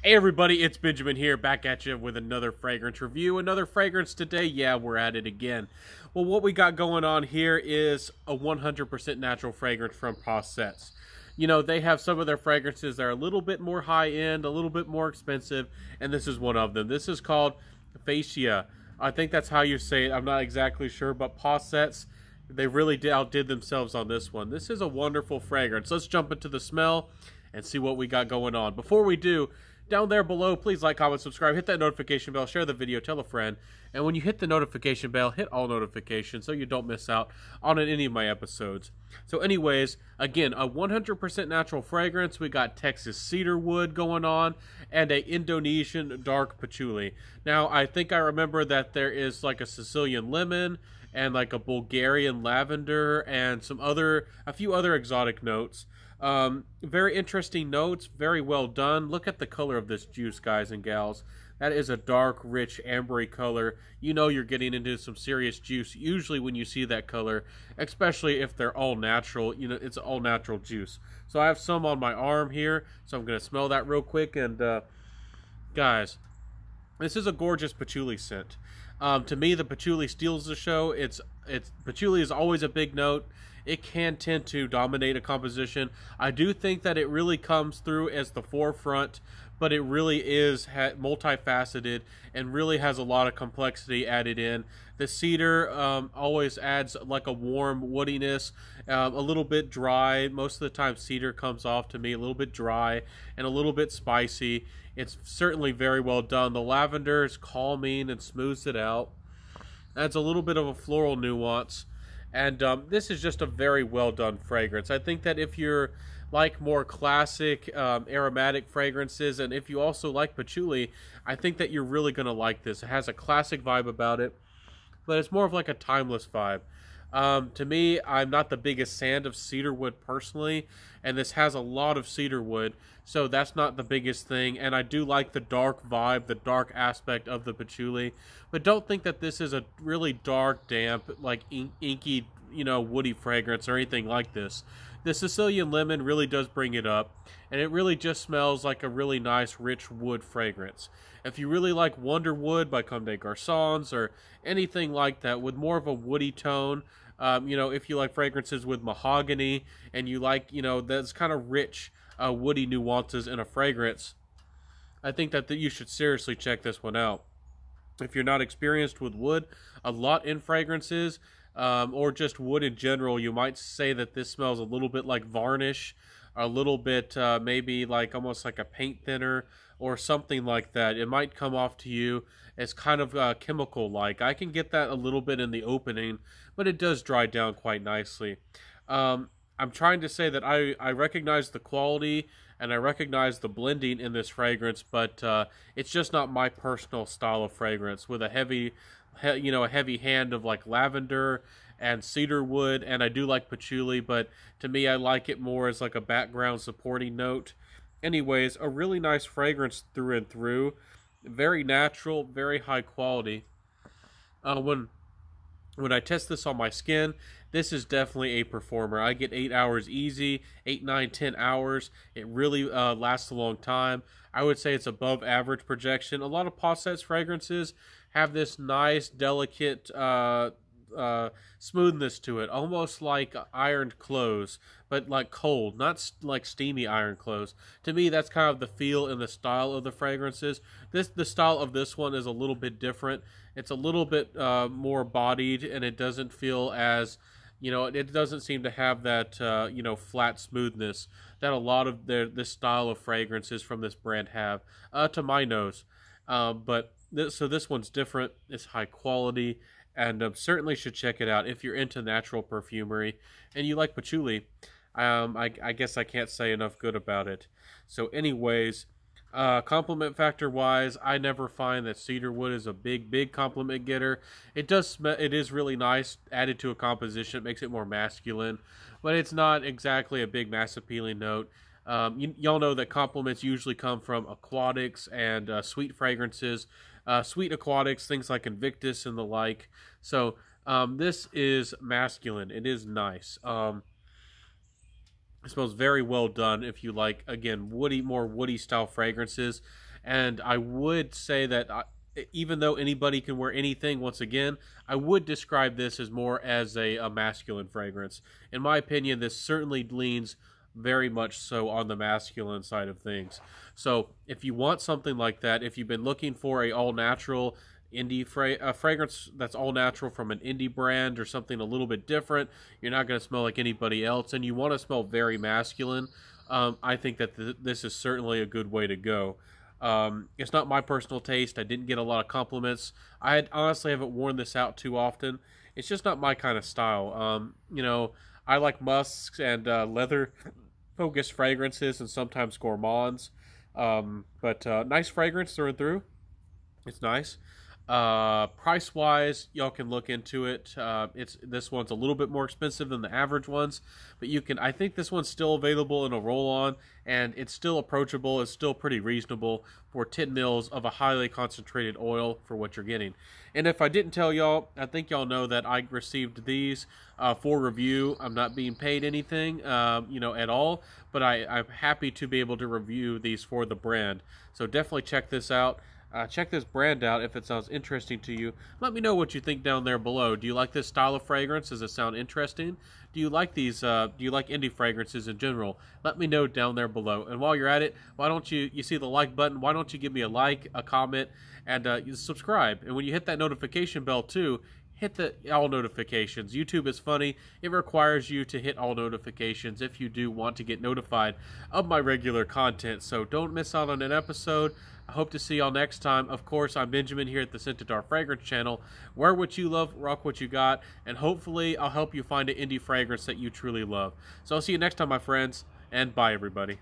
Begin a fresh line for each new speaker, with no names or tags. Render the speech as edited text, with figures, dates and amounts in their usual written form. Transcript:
Hey everybody, it's Benjamin here, back at you with another fragrance review. Another fragrance today. Yeah, we're at it again. Well, what we got going on here is a 100% natural fragrance from Possets. You know, they have some of their fragrances that are a little bit more high-end, a little bit more expensive, and this is one of them. This is called Phaeacia. I think that's how you say it. I'm not exactly sure, but Possets, they really outdid themselves on this one. This is a wonderful fragrance. Let's jump into the smell and see what we got going on. Before we do, down there below, please like, comment, subscribe, hit that notification bell, share the video, tell a friend. And when you hit the notification bell, hit all notifications so you don't miss out on any of my episodes. So anyways, again, a 100% natural fragrance. We got Texas cedar wood going on and a Indonesian dark patchouli. Now, I think I remember that there is like a Sicilian lemon and like a Bulgarian lavender and a few other exotic notes. Very interesting notes, very well done. Look at the color of this juice, guys and gals. That is a dark, rich, ambery color. You know you're getting into some serious juice usually when you see that color, especially if they're all natural. You know, it's all natural juice. So I have some on my arm here, so I'm going to smell that real quick. And guys, this is a gorgeous patchouli scent. To me, the patchouli steals the show. Patchouli is always a big note. It can tend to dominate a composition. I do think that it really comes through as the forefront, but it really is multifaceted and really has a lot of complexity added in. The cedar always adds like a warm woodiness, a little bit dry. Most of the time cedar comes off to me a little bit dry and a little bit spicy. It's certainly very well done. The lavender is calming and smooths it out. Adds a little bit of a floral nuance. And this is just a very well done fragrance. I think that if you're like more classic aromatic fragrances, and if you also like patchouli, I think that you're really going to like this. It has a classic vibe about it, but it's more of like a timeless vibe. To me, I'm not the biggest fan of cedarwood personally, and this has a lot of cedarwood, so that's not the biggest thing. And I do like the dark vibe, the dark aspect of the patchouli, but don't think that this is a really dark, damp, like inky, you know, woody fragrance or anything like this. The Sicilian lemon really does bring it up, and it really just smells like a really nice, rich wood fragrance. If you really like Wonder Wood by Comme des Garçons or anything like that with more of a woody tone, you know, if you like fragrances with mahogany and you like, you know, that's kind of rich woody nuances in a fragrance, I think that you should seriously check this one out. If you're not experienced with wood a lot in fragrances, or just wood in general, you might say that this smells a little bit like varnish, a little bit maybe like almost like a paint thinner or something like that. It might come off to you as kind of chemical-like. I can get that a little bit in the opening, but it does dry down quite nicely. I'm trying to say that I recognize the quality and I recognize the blending in this fragrance, but it's just not my personal style of fragrance with a heavy hand of like lavender and cedar wood, and I do like patchouli, but to me I like it more as like a background supporting note. Anyways, a really nice fragrance through and through. Very natural, very high quality. When I test this on my skin, this is definitely a performer. I get 8 hours easy, 8, 9, 10 hours. It really lasts a long time. I would say it's above average projection. A lot of Possets fragrances have this nice, delicate smoothness to it, almost like ironed clothes, but like cold, not like steamy ironed clothes. To me, that's kind of the feel and the style of the fragrances. The style of this one is a little bit different. It's a little bit more bodied, and it doesn't feel as, you know, it doesn't seem to have that, you know, flat smoothness that a lot of this style of fragrances from this brand have, to my nose. So this one's different. It's high quality, and certainly should check it out if you're into natural perfumery and you like patchouli. I guess I can't say enough good about it. So anyways, compliment factor wise, I never find that cedarwood is a big compliment getter. It is really nice added to a composition. It makes it more masculine, but it's not exactly a big mass appealing note. Y'all know that compliments usually come from aquatics and sweet fragrances, sweet aquatics, things like Invictus and the like. So this is masculine. It is nice. It smells very well done if you like, again, more woody style fragrances. And I would say that even though anybody can wear anything, once again, I would describe this as more as a masculine fragrance. In my opinion, this certainly leans very much so on the masculine side of things. So if you want something like that, if you've been looking for a all-natural indie fragrance that's all natural from an indie brand or something a little bit different, you're not going to smell like anybody else, and you want to smell very masculine, I think that this is certainly a good way to go. It's not my personal taste. I didn't get a lot of compliments. Honestly haven't worn this out too often. It's just not my kind of style. You know, I like musks and leather focused fragrances and sometimes gourmands. But nice fragrance through and through. It's nice. Price wise, y'all can look into it. This one's a little bit more expensive than the average ones, but I think this one's still available in a roll-on, and it's still approachable. It's still pretty reasonable for 10 mils of a highly concentrated oil for what you're getting. And if I didn't tell y'all, I think y'all know that I received these for review. I'm not being paid anything, you know, at all, but I'm happy to be able to review these for the brand. So definitely check this out. Check this brand out if it sounds interesting to you. Let me know what you think down there below. Do you like this style of fragrance? Does it sound interesting? Do you like these? Do you like indie fragrances in general? Let me know down there below. And while you're at it, why don't you see the like button? Why don't you give me a like, a comment, and subscribe? And when you hit that notification bell too, hit the all notifications. YouTube is funny. It requires you to hit all notifications if you do want to get notified of my regular content. So don't miss out on an episode. I hope to see y'all next time. Of course, I'm Benjamin here at the Scent to Dark Fragrance channel. Wear what you love, rock what you got, and hopefully I'll help you find an indie fragrance that you truly love. So I'll see you next time, my friends, and bye, everybody.